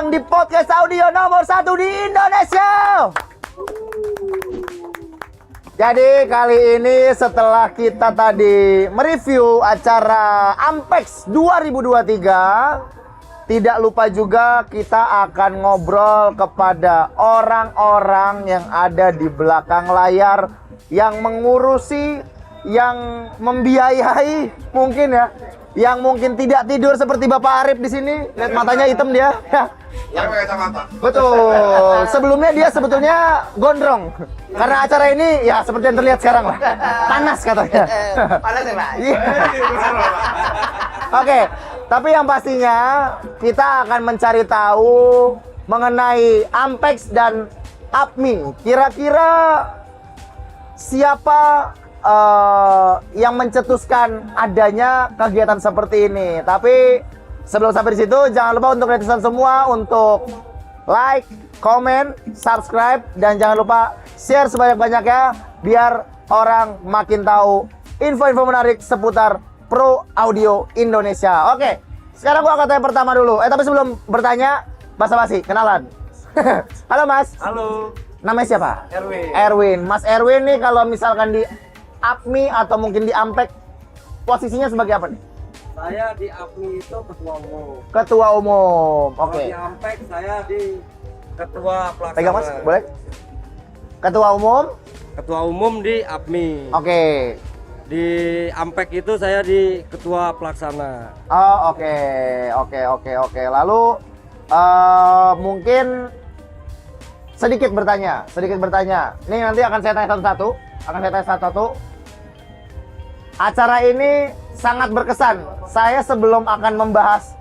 datang di podcast audio nomor 1 di Indonesia. Jadi kali ini setelah kita tadi mereview acara Ampex 2023, tidak lupa juga kita akan ngobrol kepada orang-orang yang ada di belakang layar, yang mengurusi, yang membiayai mungkin ya, yang mungkin tidak tidur seperti Bapak Arif di sini. Lihat matanya hitam dia. Ya. Betul. Sebelumnya dia sebetulnya gondrong. Karena acara ini ya seperti yang terlihat sekarang lah. Panas katanya. Panas ya, Pak? Iya. Oke, tapi yang pastinya kita akan mencari tahu mengenai Ampex dan APMI. Kira-kira siapa yang mencetuskan adanya kegiatan seperti ini. Tapi sebelum sampai di situ, jangan lupa untuk netizen semua untuk like, komen, subscribe, dan jangan lupa share sebanyak-banyaknya biar orang makin tahu info-info menarik seputar Pro Audio Indonesia. Oke, sekarang gua akan tanya pertama dulu. Tapi sebelum bertanya, basa-basi, kenalan. Halo Mas. Halo. Namanya siapa? Erwin. Erwin. Mas Erwin nih kalau misalkan di APMI atau mungkin di Ampex, posisinya sebagai apa nih? Saya di APMI itu ketua umum. Ketua umum. Oke. Di Ampex saya di ketua pelaksana. Pegang Mas, boleh? Ketua umum. Ketua umum di APMI. Oke. Di Ampex itu saya di ketua pelaksana. Oh, oke. Lalu mungkin sedikit bertanya. Nih nanti akan saya tanya satu-satu. Acara ini sangat berkesan. Saya sebelum akan membahas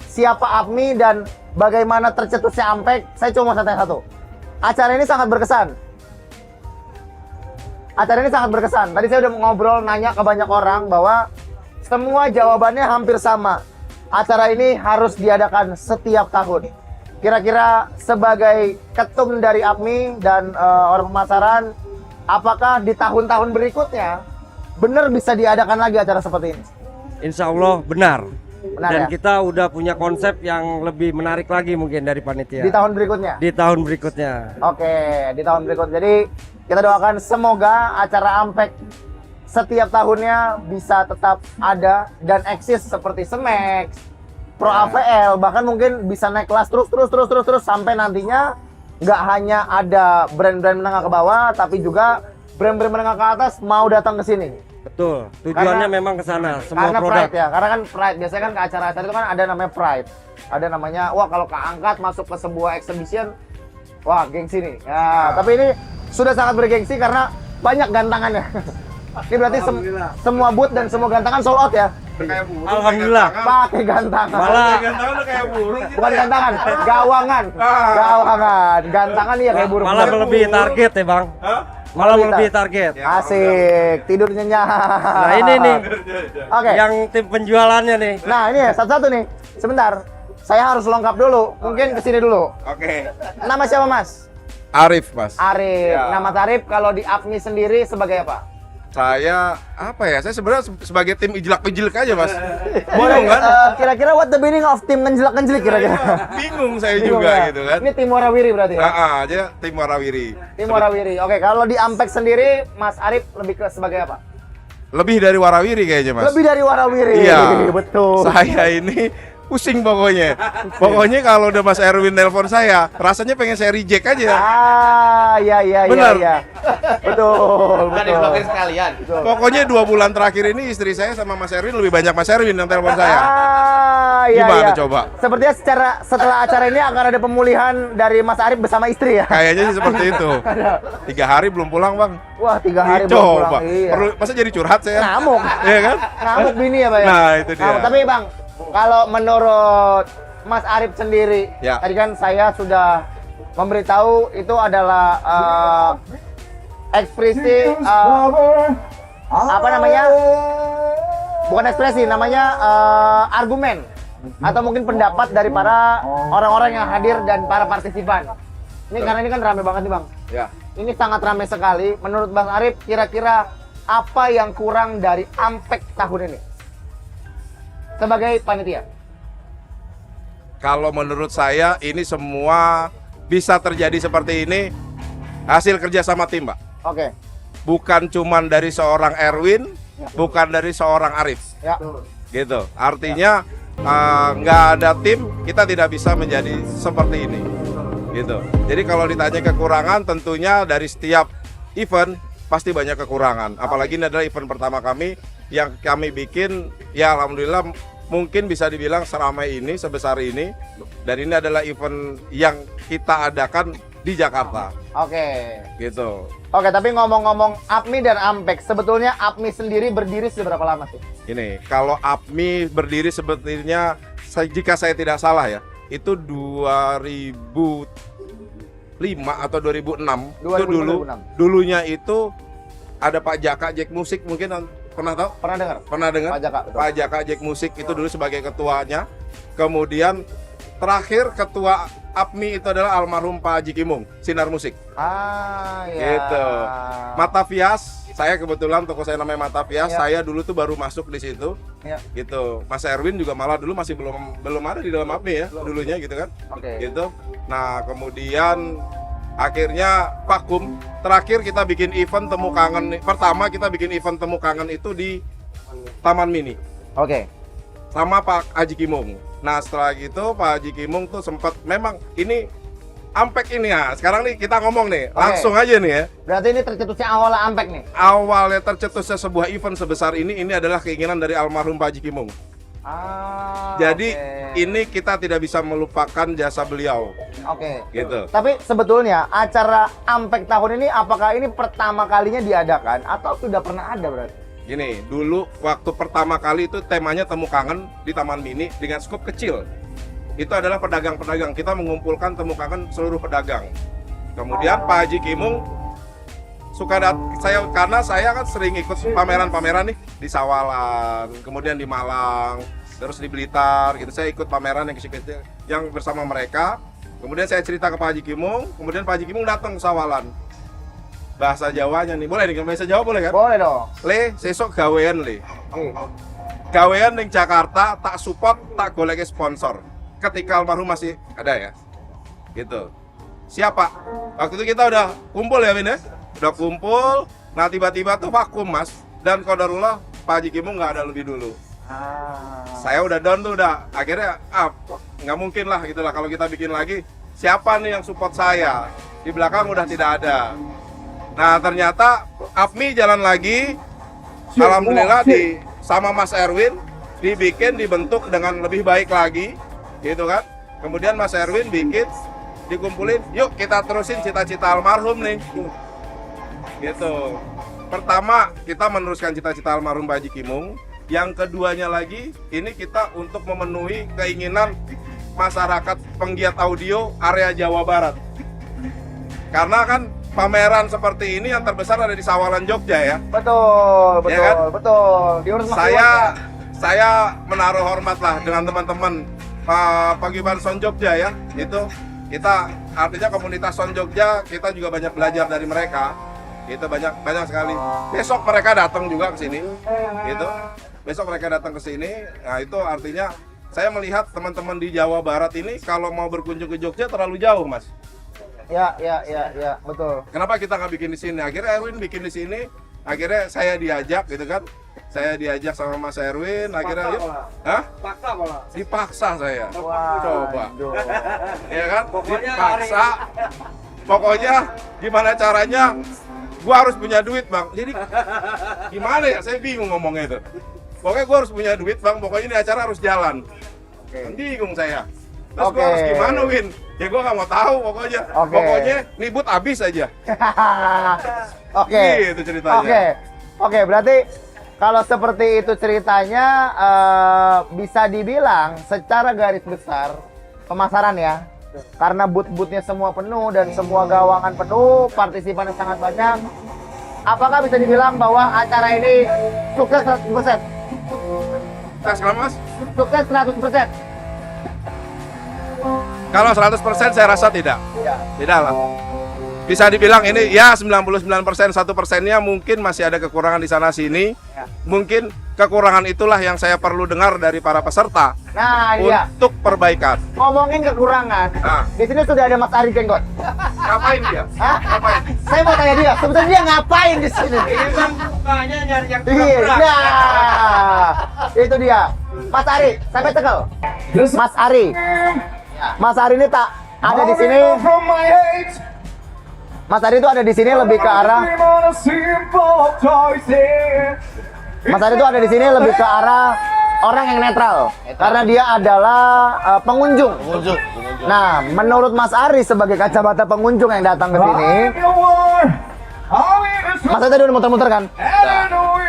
siapa APMI dan bagaimana tercetusnya Ampex, saya cuma mau tanya satu. Acara ini sangat berkesan. Tadi saya udah ngobrol, nanya ke banyak orang bahwa semua jawabannya hampir sama. Acara ini harus diadakan setiap tahun. Kira-kira sebagai ketum dari APMI dan orang pemasaran, apakah di tahun-tahun berikutnya benar bisa diadakan lagi acara seperti ini? Insya Allah benar. Dan Ya? kita udah punya konsep yang lebih menarik lagi mungkin dari panitia. Di tahun berikutnya? Di tahun berikutnya. Oke, di tahun berikutnya. Jadi kita doakan semoga acara Ampex setiap tahunnya bisa tetap ada dan eksis seperti Smax, Pro AVL, bahkan mungkin bisa naik kelas terus sampai nantinya nggak hanya ada brand-brand menengah ke bawah, tapi juga brand-brand menengah ke atas mau datang ke sini. Betul. Tujuannya memang ke sana. Semua Karena produk. Pride ya, karena kan Pride biasanya kan ke acara-acara itu kan ada namanya Pride. Ada namanya, wah kalau keangkat masuk ke sebuah exhibition, wah gengsi nih. Ya, tapi ini sudah sangat bergengsi karena banyak gantangannya. Ini berarti semua booth dan semua gantangan sold out ya? Alhamdulillah. Pakai gantangan. Malah Gantangan udah kayak burung. Bukan gantangan, gawangan. Gantangan iya kayak burung. malah melebihi target ya Bang. Malah melebihi target. Asik, tidur nyenyak. Nah ini nih, Oke. yang tim penjualannya nih. Nah ini ya, satu-satu nih. Sebentar, saya harus lengkap dulu. Mungkin kesini dulu. Oke. Nama siapa Mas? Arif, Mas. Arif. Ya. Nama Arif kalau di APMI sendiri sebagai apa? Saya apa ya? Saya sebenarnya sebagai tim ijlak-ijlik aja, Mas. Boleh Bingung kan? kira-kira what the meaning of tim ngenjelak-ngenjelik kira-kira? Bingung saya Bingung juga ya? gitu kan. Ini tim Warawiri berarti ya? Aja tim Warawiri. Tim Warawiri. Oke, kalau di Ampex sendiri Mas Arif lebih ke sebagai apa? Lebih dari Warawiri kayaknya, Mas. Lebih dari Warawiri. Iya. Betul. Saya ini pusing pokoknya. Pokoknya kalau udah Mas Erwin nelpon saya, rasanya pengen saya reject aja. Iya. Bener. Betul. sekalian. Pokoknya 2 bulan terakhir ini istri saya sama Mas Erwin lebih banyak Mas Erwin yang telepon saya. Iya. Gimana coba? Sepertinya setelah acara ini akan ada pemulihan dari Mas Arif bersama istri ya? Kayaknya sih seperti itu. 3 hari belum pulang, Bang. Wah, 3 hari belum Coba. pulang. Iya. Perlu masa jadi curhat saya? Ngamuk. Iya kan? Ngamuk bini ya, Pak ya? Nah, itu dia. Ngamuk. Tapi Bang, kalau menurut Mas Arif sendiri, Ya. tadi kan saya sudah memberitahu itu adalah ekspresi apa namanya? Bukan ekspresi, namanya argumen atau mungkin pendapat dari para orang-orang yang hadir dan para partisipan. Ini karena ini kan rame banget nih Bang. Ya. Ini sangat ramai sekali. Menurut Bang Arif, kira-kira apa yang kurang dari Ampex tahun ini? Sebagai panitia. Kalau menurut saya ini semua bisa terjadi seperti ini hasil kerja sama tim, Pak. Oke. Bukan cuman dari seorang Erwin, bukan dari seorang Arif. Ya. Gitu. Artinya nggak ada tim, kita tidak bisa menjadi seperti ini. Gitu. Jadi kalau ditanya kekurangan, tentunya dari setiap event pasti banyak kekurangan. Apalagi ini adalah event pertama kami yang kami bikin, ya alhamdulillah mungkin bisa dibilang seramai ini, sebesar ini. Dan ini adalah event yang kita adakan di Jakarta. Oke. Gitu. Oke, tapi ngomong-ngomong APMI dan Ampek, sebetulnya APMI sendiri berdiri seberapa lama sih? Ini kalau APMI berdiri sebetulnya, jika saya tidak salah ya, itu 2005 atau 2006. Itu 2006. dulunya itu ada Pak Jaka Jack Musik, mungkin pernah tahu? Pernah dengar? Pernah dengar? Pak Jaka, betul. Pak Jaka Jack Musik itu dulu sebagai ketuanya. Kemudian terakhir ketua APMI itu adalah almarhum Pak Haji Kimung, Sinar Musik. Ah, ya. Gitu. Matavias, saya kebetulan toko saya namanya Matavias. Ya. Saya dulu tuh baru masuk di situ. Ya. Gitu. Mas Erwin juga malah dulu masih belum ada di dalam APMI ya, dulunya gitu kan. Oke. Gitu. Nah, kemudian akhirnya vakum. Terakhir kita bikin event Temu Kangen. Pertama kita bikin event Temu Kangen itu di Taman Mini Oke. sama Pak Haji Kimung. Nah, setelah gitu Pak Haji Kimung tuh sempat, memang ini Ampek ini ya. Sekarang nih kita ngomong nih, Oke. langsung aja nih ya. Berarti ini tercetusnya awalnya Ampek nih? Awalnya tercetusnya sebuah event sebesar ini adalah keinginan dari almarhum Pak Haji Kimung. Ah, Jadi oke. ini kita tidak bisa melupakan jasa beliau. Oke. Gitu. Tapi sebetulnya acara Ampek tahun ini apakah ini pertama kalinya diadakan atau sudah pernah ada berarti? Gini, dulu waktu pertama kali itu temanya Temu Kangen di Taman Mini dengan skop kecil. Itu adalah pedagang-pedagang. Kita mengumpulkan Temu Kangen seluruh pedagang. Kemudian Pak Haji Kimung suka karena saya kan sering ikut pameran-pameran nih di Sawalan, kemudian di Malang, terus di Blitar gitu. Saya ikut pameran yang kecil-kecil yang bersama mereka. Kemudian saya cerita ke Pak Haji Kimung, kemudian Pak Haji Kimung datang ke Sawalan. Bahasa Jawanya nih, boleh nih, bahasa Jawa boleh kan? Boleh dong. Le, sesok gawean le. Gawean ning Jakarta, tak support, tak golek sponsor. Ketika almarhum masih ada ya. Gitu. Siapa? Waktu itu kita udah kumpul ya, Win ya? Udah kumpul, nah tiba-tiba tuh vakum, Mas. Dan qadarullah Pak Haji Kimung nggak ada lebih dulu. Saya udah down tuh udah. Akhirnya nggak mungkin lah gitu lah kalau kita bikin lagi. Siapa nih yang support saya? Di belakang udah tidak ada. Nah, ternyata APMI jalan lagi. Alhamdulillah sama Mas Erwin dibentuk dengan lebih baik lagi, gitu kan. Kemudian Mas Erwin bikin, dikumpulin, yuk kita terusin cita-cita almarhum nih. Gitu. Pertama, kita meneruskan cita-cita almarhum Pak Haji Kimung. Yang keduanya lagi, ini kita untuk memenuhi keinginan masyarakat penggiat audio area Jawa Barat. Karena kan pameran seperti ini yang terbesar ada di Sawalan, Jogja ya. Betul, betul, Ya kan? betul. Diurus sama keluarga. Saya menaruh hormat lah dengan teman-teman Paguyuban Sound Jogja ya. Itu kita artinya komunitas Sound Jogja, kita juga banyak belajar dari mereka. Itu banyak sekali. Besok mereka datang juga ke sini. Gitu. Besok mereka datang ke sini. Nah, itu artinya saya melihat teman-teman di Jawa Barat ini kalau mau berkunjung ke Jogja terlalu jauh, Mas. Ya, betul. Kenapa kita nggak bikin di sini? Akhirnya Erwin bikin di sini. Akhirnya saya diajak gitu kan. Saya diajak sama Mas Erwin. Akhirnya yuk. Hah? Paksa malah. Dipaksa saya. Wah, Coba. aduh. Ya kan? Pokoknya Dipaksa. Pokoknya gimana caranya? Gua harus punya duit, Bang. Jadi gimana ya? Saya bingung ngomongnya itu. Pokoknya gua harus punya duit, Bang. Pokoknya ini acara harus jalan. Bingung saya. Terus gua harus gimana, Win? Ya gua nggak mau tahu pokoknya. Pokoknya nibut habis aja. Oke. Gitu ceritanya. Oke, berarti kalau seperti itu ceritanya bisa dibilang secara garis besar pemasaran ya. Karena booth-boothnya semua penuh dan semua gawangan penuh, partisipannya sangat banyak. Apakah bisa dibilang bahwa acara ini sukses 100%? Tes kalau Mas? Sukses 100%? Kalau 100% saya rasa tidak. Ya. Tidak lah. Bisa dibilang ini ya 99%, 1%-nya mungkin masih ada kekurangan di sana sini. Ya. Mungkin kekurangan itulah yang saya perlu dengar dari para peserta Nah, iya. untuk perbaikan. Ngomongin kekurangan. Nah. Di sini sudah ada Mas Ari Jenggot. Ngapain dia? Hah? Ngapain? Saya mau tanya dia, sebetulnya dia ngapain di sini? Bukanya nyari yang Iya, nah, itu dia. Mas Ari, sampai tekel. Mas Ari. Mas Ari ini tak ada di sini. Mas Ari itu ada di sini lebih ke arah. Mas Ari itu ada di sini lebih ke arah orang yang netral, karena dia adalah pengunjung. Nah, menurut Mas Ari sebagai kacamata pengunjung yang datang ke sini, Mas Ari tadi udah muter-muter kan?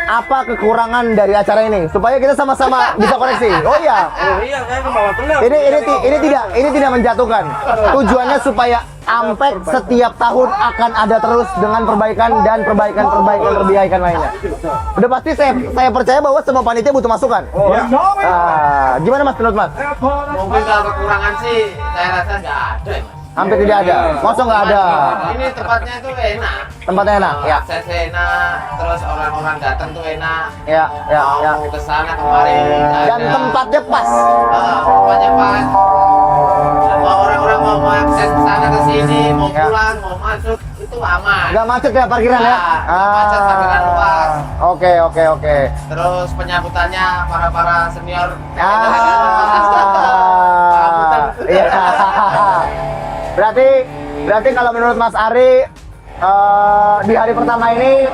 Apa kekurangan dari acara ini supaya kita sama-sama bisa koreksi? Oh iya. Oh iya, saya membawa tenang. Ini tidak menjatuhkan. Tujuannya supaya Ampek setiap tahun akan ada terus dengan perbaikan dan perbaikan lainnya. Udah pasti saya percaya bahwa semua panitia butuh masukan. Gimana Mas menurut Mas? Mungkin kalau kekurangan sih saya rasa nggak ada ya, Mas. Hampir tidak ada. Masa nggak ada? Ini tempatnya tuh enak. Tempatnya enak, ya. Aksesnya enak, terus orang-orang datang tuh enak. Ya. Mau ke sana kemari. Dan tempatnya pas. Tempatnya pas. Mau orang-orang mau akses ke sana ke sini, mau Ya. pulang, mau masuk itu aman. Nggak macet ya parkiran ya? Nggak macet, parkiran luas. Oke. Terus penyambutannya para senior. Iya. Berarti kalau menurut Mas Ari di hari pertama ini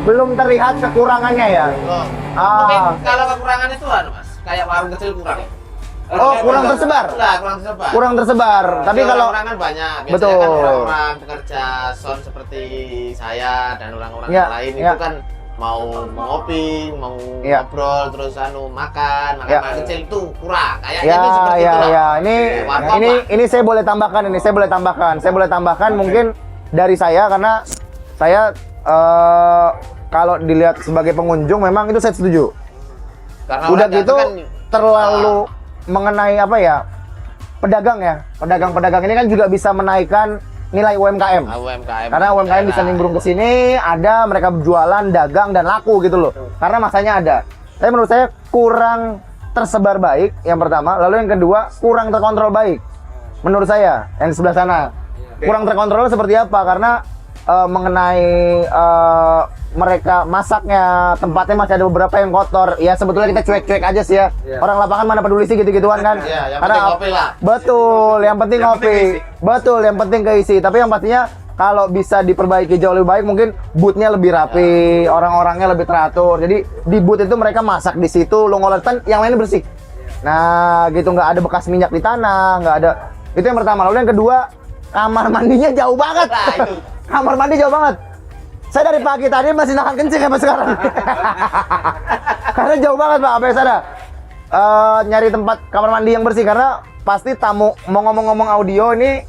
belum terlihat kekurangannya ya? Belum. Ah. Mungkin kalau kekurangan itu Mas, kayak warung kecil kurang. Oh, kurang tersebar. Kurang tersebar. Kurang tersebar. Tapi kalau orang kan banyak. Biasanya Betul. kan orang-orang pekerja sound seperti saya dan orang-orang Ya, yang lain ya. itu kan mau ngopi, mau Ya. ngobrol, terus makan Ya. kecil itu kurang. Kayaknya itu seperti itulah. ya. Warkop lah. Ini saya boleh tambahkan. Saya boleh tambahkan mungkin dari saya karena saya kalau dilihat sebagai pengunjung memang itu saya setuju. Karena Udah orang gitu datang kan, terlalu mengenai apa ya? Pedagang ya. Pedagang-pedagang ini kan juga bisa menaikkan nilai UMKM. UMKM. Karena UMKM bisa nimbrung ke sini, ada mereka jualan, dagang dan laku gitu loh. Karena masanya ada. Tapi menurut saya kurang tersebar baik yang pertama, lalu yang kedua kurang terkontrol baik. Menurut saya yang di sebelah sana. Kurang terkontrol seperti apa? Karena mengenai mereka masaknya, tempatnya masih ada beberapa yang kotor. Ya sebetulnya kita cuek-cuek aja sih ya. Orang lapangan mana peduli sih gitu-gituan kan. Iya, yang penting ngopi lah. Betul, yang penting Yang ngopi. penting keisi. Betul, yang penting keisi. Tapi yang pastinya kalau bisa diperbaiki jauh lebih baik, mungkin boothnya lebih rapi, orang-orangnya lebih teratur. Jadi di booth itu mereka masak di situ, lo ngoletan, yang lainnya bersih. Nah, gitu nggak ada bekas minyak di tanah, nggak ada. Itu yang pertama. Lalu yang kedua, kamar mandinya jauh banget. Nah, itu. Kamar mandi jauh banget. Saya dari pagi tadi masih nahan kencing sampai sekarang. Karena jauh banget Pak, sampai sana. Nyari tempat kamar mandi yang bersih karena pasti tamu mau ngomong-ngomong audio ini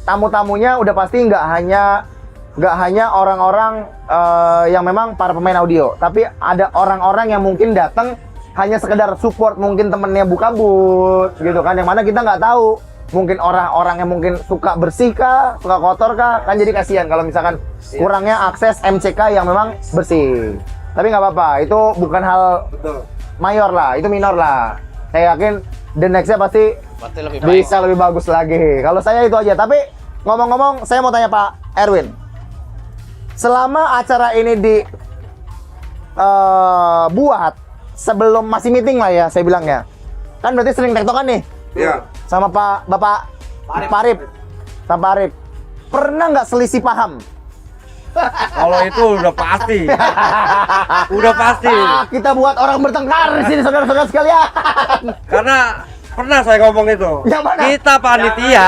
tamu-tamunya udah pasti nggak hanya orang-orang yang memang para pemain audio, tapi ada orang-orang yang mungkin datang hanya sekedar support, mungkin temennya buka booth gitu kan, yang mana kita nggak tahu. Mungkin orang-orang yang mungkin suka bersih kah, suka kotor kah, kan jadi kasihan kalau misalkan kurangnya akses MCK yang memang bersih. Tapi nggak apa-apa, itu bukan hal mayor lah, itu minor lah. Saya yakin the next-nya pasti lebih baik. bisa lebih bagus lagi. Kalau saya itu aja. Tapi ngomong-ngomong, saya mau tanya Pak Erwin. Selama acara ini buat sebelum masih meeting lah ya, saya bilang ya. Kan berarti sering tektokan nih Iya. sama Bapak Arif. Sama Pak Arif. Pernah nggak selisih paham? Kalau itu udah pasti. Udah pasti. Kita buat orang bertengkar di sini saudara-saudara sekalian. Karena pernah saya ngomong itu. Yang mana? Kita panitia.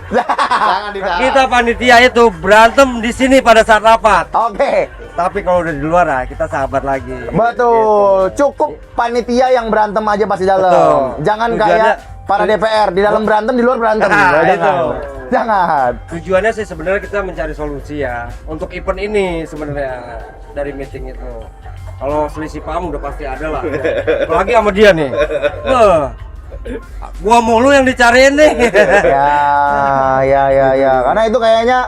Jangan ditahan. Kita panitia itu berantem di sini pada saat rapat. Oke. Tapi kalau udah di luar lah, kita sahabat lagi. Betul. Cukup panitia yang berantem aja pas di dalam. Betul. Jangan Tujuannya- kayak para DPR di dalam berantem, di luar berantem. Nah, Jangan. itu. Jangan. Tujuannya sih sebenarnya kita mencari solusi ya untuk event ini sebenarnya dari meeting itu. Kalau selisih paham udah pasti ada lah. Apalagi sama dia nih. Wah, gua mulu yang dicariin nih. Ya. Karena itu kayaknya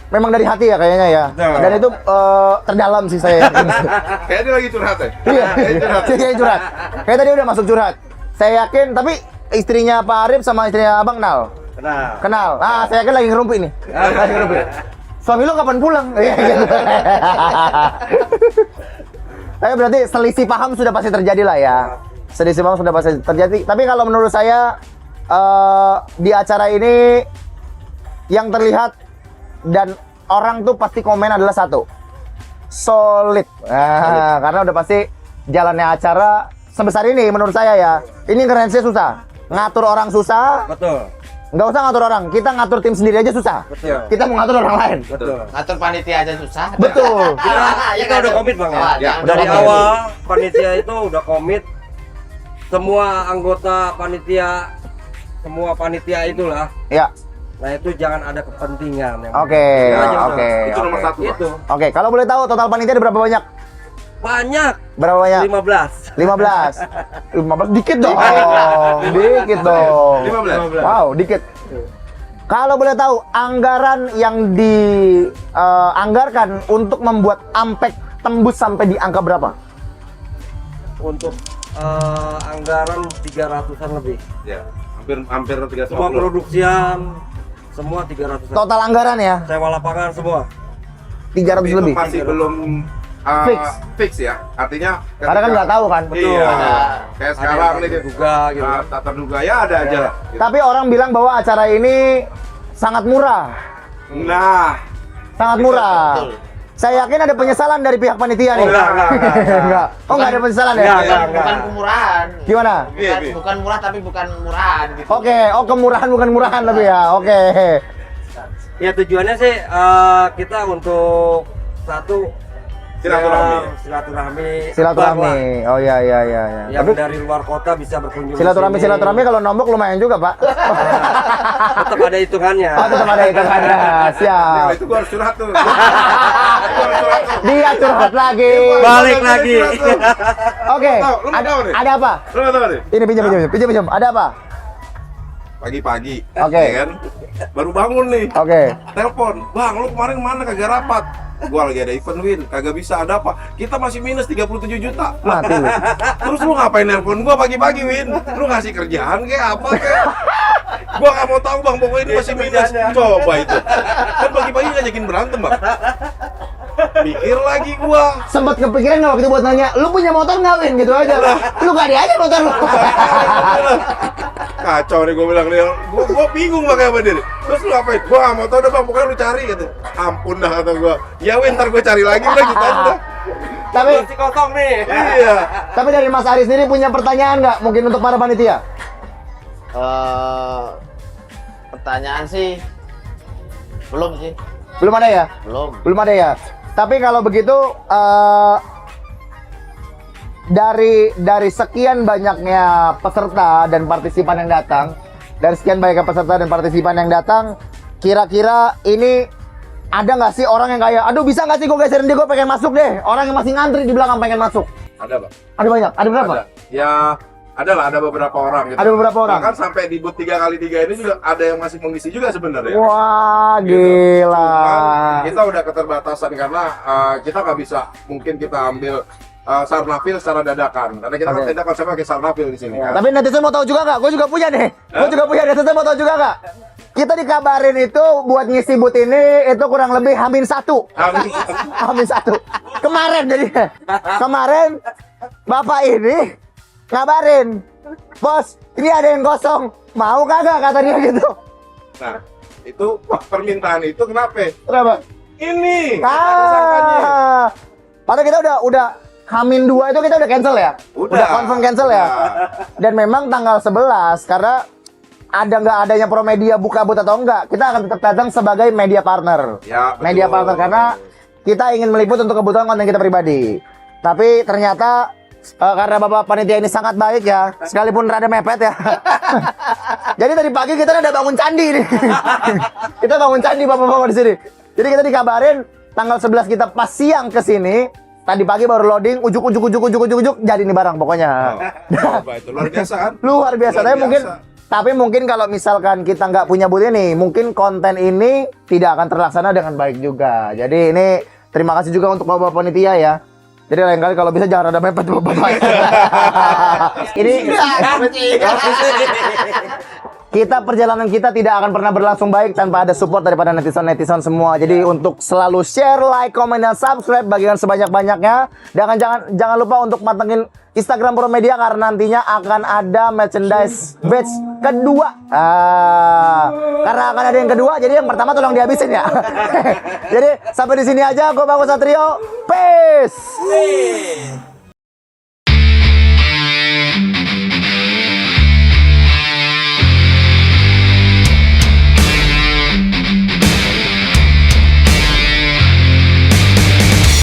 memang dari hati ya kayaknya ya. Betul. Dan itu terdalam sih saya. Kayaknya dia lagi curhat ya. Iya, kayaknya curhat. Kayak tadi udah masuk curhat. Saya yakin, tapi istrinya Pak Arif sama istrinya Abang kenal. Kenal. Kenal. Ah, saya yakin lagi ngerumpi nih. Lagi ngerumpi. Suami lu kapan pulang? Iya, gitu. Tapi berarti selisih paham sudah pasti terjadi lah ya. Selisih paham sudah pasti terjadi. Tapi kalau menurut saya di acara ini yang terlihat dan orang tuh pasti komen adalah satu, solid. Karena udah pasti jalannya acara sebesar ini menurut saya ya. Ini nge-range-nya susah. Ngatur orang susah. Betul. Nggak usah ngatur orang, kita ngatur tim sendiri aja susah. Betul. Kita mau ngatur orang lain. Betul. Ngatur panitia aja susah. Betul. Kita udah komit Bang ya. Ya, Dari udah komit. awal panitia itu udah komit. Semua anggota panitia, semua panitia itulah. Ya. Nah itu jangan ada kepentingan yang Oke. Itu aja udah. Oke. Itu nomor satu, Pak. Itu Oke, kalau boleh tahu total panitia ada berapa banyak? banyak. Berapa banyak? 15. 15 dikit dong. Dikit dong. 15. Wow, dikit. Kalau boleh tahu anggaran yang dianggarkan untuk membuat Ampek tembus sampai di angka berapa? Untuk anggaran 300-an lebih. Ya, hampir 350. Semua produksian semua 300-an. Total anggaran ya, Sewa lapangan semua. 300 Tapi itu lebih. masih belum Fix ya. Artinya Karena kan nggak tahu kan. Iya. Kayak Ada sekarang yang nih terduga gitu. tak terduga ya ada aja lah. Gitu. Tapi orang bilang bahwa acara ini sangat murah. Nah, Sangat murah. Betul. Saya yakin ada penyesalan dari pihak panitia nih. Oh, enggak. Enggak. Oh, enggak ada penyesalan ya? Enggak. Bukan kemurahan. Gimana? Iya, iya. Bukan murah tapi bukan murahan gitu. Oke, oh kemurahan bukan murahan lebih ya. Oke. Ya tujuannya sih kita untuk satu Silaturahmi. Silaturahmi. Oh iya iya iya iya. Yang dari luar kota bisa berkunjung. di Silaturahmi sini. silaturahmi kalau nombok lumayan juga, Pak. Tetap ada hitungannya. Oh, tetap ada hitungannya. Nah, Siap. itu gua harus curhat tuh. Gua harus curhat tuh. Dia curhat lagi. Balik lagi. Oke. Lu mau tahu nih? Ada apa? Lu nggak tahu nih? Ini pinjam. Ada apa? Pagi-pagi, Oke. ya kan? Baru bangun nih. Oke. Telepon, "Bang, lu kemarin mana kagak rapat?" Gua lagi ada event Win, kagak bisa, ada apa? Kita masih minus 37 juta. Mati lu. Terus lu ngapain nelpon gua pagi-pagi, Win? Lu ngasih kerjaan kayak apa kayak? Gua nggak mau tahu, Bang, pokoknya ini masih minus. Coba itu. Kan pagi-pagi ngajakin berantem, Bang. Mikir lagi gua. Sempat kepikiran nggak waktu itu buat nanya, lu punya motor nggak, Win? Gitu aja. Lu nggak ada aja motor lu. Kacau nih, gue bilang nih, gue bingung pakai apa dia nih. Terus lu ngapain? Gua nggak mau tahu deh, Bang, pokoknya lu cari gitu. Ampun dah kata gua. Ya Win, ntar gue cari lagi udah gitu aja dah. Tapi Masih kosong nih. Iya. tapi dari Mas Aris sendiri punya pertanyaan nggak mungkin untuk para panitia? Pertanyaan sih belum sih, Belum ada ya? belum. Belum ada ya. Tapi kalau begitu dari sekian banyaknya peserta dan partisipan yang datang, dari sekian banyaknya peserta dan partisipan yang datang, kira-kira ini ada nggak sih orang yang kayak, aduh bisa nggak sih gue geserin dia, gue pengen masuk deh. Orang yang masih ngantri di belakang pengen masuk. Ada, Bang. Ada banyak. Ada berapa? Ada. Ya, ada beberapa orang gitu. Ada beberapa orang. Bahkan sampai di booth 3x3 ini juga ada yang masih mengisi juga sebenarnya. Wah, Gitu. gila. Cuman kita udah keterbatasan karena kita nggak bisa, mungkin kita ambil sarnafil secara dadakan. Karena kita kan Oke. tidak konsepnya pakai sarnafil di sini. Kan? Tapi netizen mau tahu juga nggak? Gue juga punya nih. Gue juga punya, netizen mau tahu juga nggak? Kita dikabarin itu buat ngisi booth ini itu kurang lebih Hamin 1. Hamin 1. Kemarin jadi. Kemarin Bapak ini ngabarin, "Bos, ini ada yang kosong. Mau kagak?" kata dia gitu. Nah, itu permintaan itu kenapa? Kenapa? Ini tersangkanya. Padahal kita udah Hamin 2 itu kita udah cancel ya? Udah. Confirm cancel ya? Dan memang tanggal 11 karena ada nggak adanya Promedia buka booth atau enggak, kita akan tetap datang sebagai media partner. Ya, betul. Media partner karena kita ingin meliput untuk kebutuhan konten kita pribadi. Tapi ternyata karena Bapak panitia ini sangat baik ya, sekalipun rada mepet ya. Jadi tadi pagi kita udah bangun candi nih. Kita bangun candi Bapak-bapak di sini. Jadi kita dikabarin tanggal 11 kita pas siang ke sini. Tadi pagi baru loading, ujuk, jadi nih barang pokoknya. Coba itu luar biasa kan? Luar biasa. Luar Tapi mungkin biasa. Tapi mungkin kalau misalkan kita nggak punya booth ini, mungkin konten ini tidak akan terlaksana dengan baik juga. Jadi ini terima kasih juga untuk Bapak Panitia ya. Jadi lain kali kalau bisa jangan ada mepet Bapak. Ini kita perjalanan kita tidak akan pernah berlangsung baik tanpa ada support daripada netizen semua. Jadi untuk selalu share, like, komen, dan subscribe bagikan sebanyak-banyaknya. Dan jangan lupa untuk matengin Instagram Pro Media karena nantinya akan ada merchandise batch kedua. Karena akan ada yang kedua, jadi yang pertama tolong dihabisin ya. Jadi sampai di sini aja. Gue Bang Satrio. Peace.